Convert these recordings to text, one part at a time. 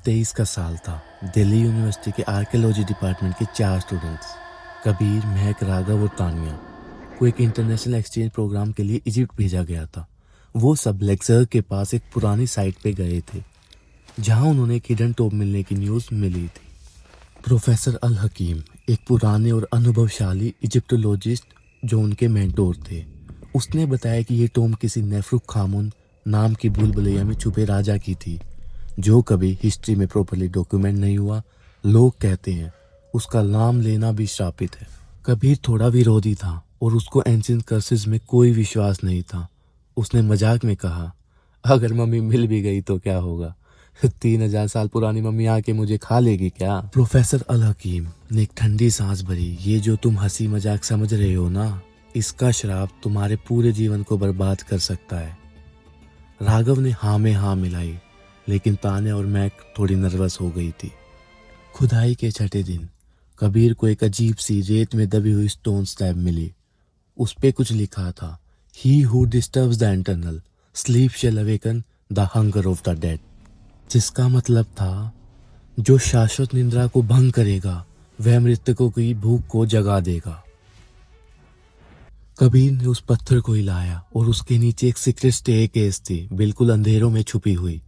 2023 का साल था। दिल्ली यूनिवर्सिटी के आर्कियोलॉजी डिपार्टमेंट के 4 स्टूडेंट्स कबीर, महक, राघव और तानिया को एक इंटरनेशनल एक्सचेंज प्रोग्राम के लिए इजिप्ट भेजा गया था। वो सब लेक्चर के पास एक पुरानी साइट पे गए थे जहां उन्होंने एक हिडन टॉप मिलने की न्यूज़ मिली थी। प्रोफेसर अल हकीम एक पुराने और अनुभवशाली इजिप्टोलॉजिस्ट जो उनके मेंटोर थे, उसने बताया कि ये टॉम किसी नेफ्रुक खामून नाम की भूलभुलैया में छुपे राजा की थी जो कभी हिस्ट्री में प्रॉपर्ली डॉक्यूमेंट नहीं हुआ। लोग कहते हैं उसका नाम लेना भी श्रापित है। कबीर थोड़ा विरोधी था और उसको एंशिएंट कर्सेस में कोई विश्वास नहीं था। उसने मजाक में कहा, अगर मम्मी मिल भी गई तो क्या होगा, 3000 साल पुरानी मम्मी आके मुझे खा लेगी क्या। प्रोफेसर अल हकीम ने एक ठंडी सांस भरी। ये जो तुम हंसी मजाक समझ रहे हो ना, इसका श्राप तुम्हारे पूरे जीवन को बर्बाद कर सकता है। राघव ने हाँ में हाँ मिलाई, लेकिन तान्या और मैक थोड़ी नर्वस हो गई थी। खुदाई के छठे दिन कबीर को एक अजीब सी रेत में दबी हुई स्टोन स्लैब मिली। उस पे कुछ लिखा था, he who disturbs the internal sleep shall awaken the hunger of the dead, जिसका मतलब था जो शाश्वत निद्रा को भंग करेगा वह मृतकों की भूख को जगा देगा। कबीर ने उस पत्थर को हिलाया और उसके नीचे एक सीक्रेट स्टेयरकेस थी, बिल्कुल अंधेरों में छुपी हुई।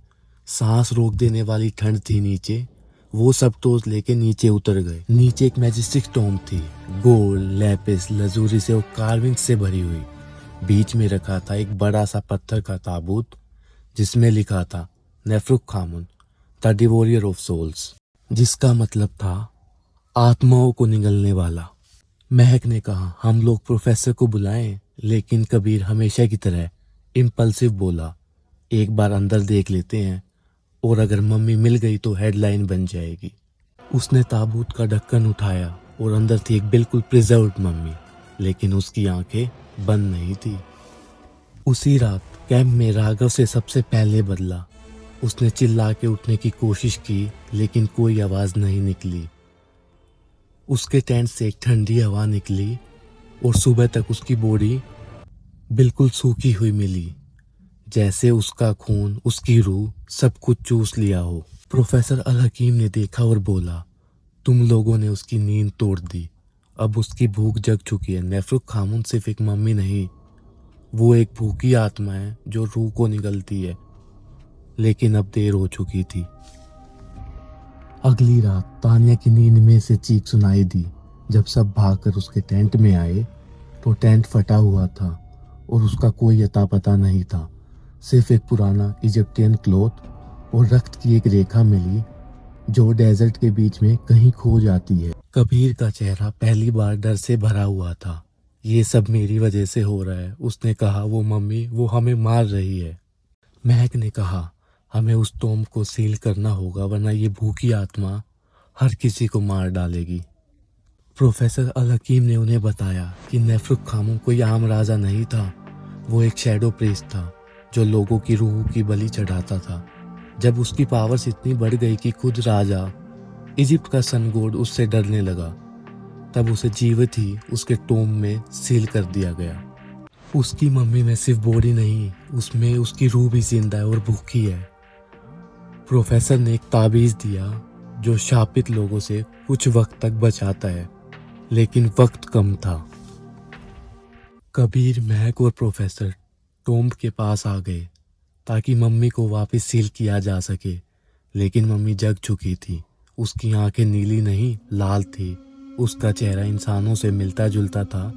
सांस रोक देने वाली ठंड थी नीचे। वो सब टोज लेके नीचे उतर गए। नीचे एक मैजेस्टिक टॉम्ब थी, गोल्ड, लेपिस लजूरी से और कार्विंग से भरी हुई। बीच में रखा था एक बड़ा सा पत्थर का ताबूत जिसमें लिखा था नेफ्रुक खामून द डिवोरियर ऑफ सोल्स, जिसका मतलब था आत्माओं को निगलने वाला। महक ने कहा, हम लोग प्रोफेसर को बुलाएं, लेकिन कबीर हमेशा की तरह इम्पल्सिव बोला, एक बार अंदर देख लेते हैं और अगर मम्मी मिल गई तो हेडलाइन बन जाएगी। उसने ताबूत का ढक्कन उठाया और अंदर थी एक बिल्कुल प्रिजर्व्ड मम्मी, लेकिन उसकी आंखें बंद नहीं थी। उसी रात कैंप में राघव से सबसे पहले बदला। उसने चिल्ला के उठने की कोशिश की, लेकिन कोई आवाज नहीं निकली। उसके टेंट से एक ठंडी हवा निकली और सुबह तक उसकी बॉडी बिल्कुल सूखी हुई मिली, जैसे उसका खून, उसकी रूह सब कुछ चूस लिया हो। प्रोफेसर अल हकीम ने देखा और बोला, तुम लोगों ने उसकी नींद तोड़ दी। अब उसकी भूख जग चुकी है। नेफ्रुक खामून सिर्फ एक मम्मी नहीं, वो एक भूखी आत्मा है जो रूह को निगलती है। लेकिन अब देर हो चुकी थी। अगली रात तानिया की नींद में से चीख सुनाई दी। जब सब भागकर उसके टेंट में आए तो टेंट फटा हुआ था और उसका कोई अता पता नहीं था। सिर्फ एक पुराना इजिप्टियन क्लॉथ और रक्त की एक रेखा मिली जो डेजर्ट के बीच में कहीं खो जाती है। कबीर का चेहरा पहली बार डर से भरा हुआ था। ये सब मेरी वजह से हो रहा है, उसने कहा। वो मम्मी, वो हमें मार रही है। महक ने कहा, हमें उस टॉम्ब को सील करना होगा, वरना ये भूखी आत्मा हर किसी को मार डालेगी। प्रोफेसर अल हकीम ने उन्हें बताया कि नेफ्रुक खामून कोई आम राजा नहीं था। वो एक शैडो प्रीस्ट था जो लोगों की रूह की बलि चढ़ाता था। जब उसकी पावर्स इतनी बढ़ गई कि खुद राजा इजिप्ट का सन गॉड उससे डरने लगा, तब उसे जीवित ही उसके टॉम्ब में सील कर दिया गया। उसकी मम्मी में सिर्फ बॉडी नहीं, उसमें उसकी रूह भी जिंदा है और भूखी है। प्रोफेसर ने एक ताबीज दिया जो शापित लोगों से कुछ वक्त तक बचाता है, लेकिन वक्त कम था। कबीर, महक और प्रोफेसर टॉम्ब के पास आ गए ताकि मम्मी को वापस सील किया जा सके, लेकिन मम्मी जग चुकी थी। उसकी आंखें नीली नहीं, लाल थी। उसका चेहरा इंसानों से मिलता जुलता था,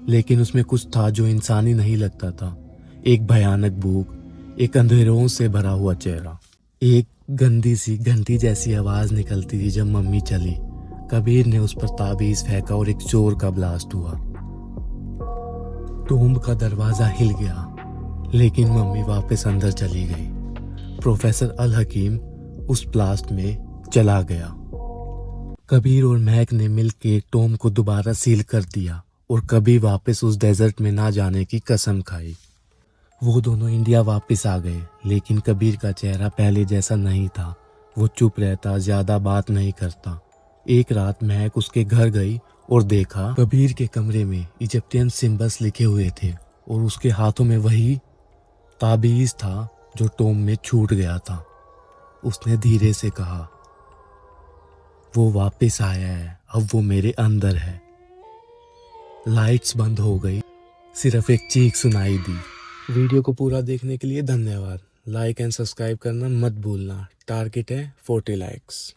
लेकिन उसमें कुछ था जो इंसानी नहीं लगता था। एक भयानक भूख, एक अंधेरों से भरा हुआ चेहरा। एक गंदी सी घंटी जैसी आवाज निकलती थी जब मम्मी चली। कबीर ने उस पर ताबीज फेंका और एक जोर का ब्लास्ट हुआ। टॉम्ब का दरवाजा हिल गया, लेकिन मम्मी वापस अंदर चली गई। प्रोफेसर अल हकीम उस ब्लास्ट में चला गया। कबीर और महक ने मिलकर टॉम्ब को दोबारा सील कर दिया और कभी वापस उस डेजर्ट में ना जाने की कसम खाई। वो दोनों इंडिया वापस आ गए, लेकिन कबीर का चेहरा पहले जैसा नहीं था। वो चुप रहता, ज्यादा बात नहीं करता। एक रात महक उसके घर गई और देखा कबीर के कमरे में इजिप्टियन सिंबल्स लिखे हुए थे और उसके हाथों में वही ताबीज था जो टॉम्ब में छूट गया था। उसने धीरे से कहा, वो वापस आया है, अब वो मेरे अंदर है। लाइट्स बंद हो गई, सिर्फ एक चीख सुनाई दी। वीडियो को पूरा देखने के लिए धन्यवाद। लाइक एंड सब्सक्राइब करना मत भूलना। टारगेट है 40 लाइक्स।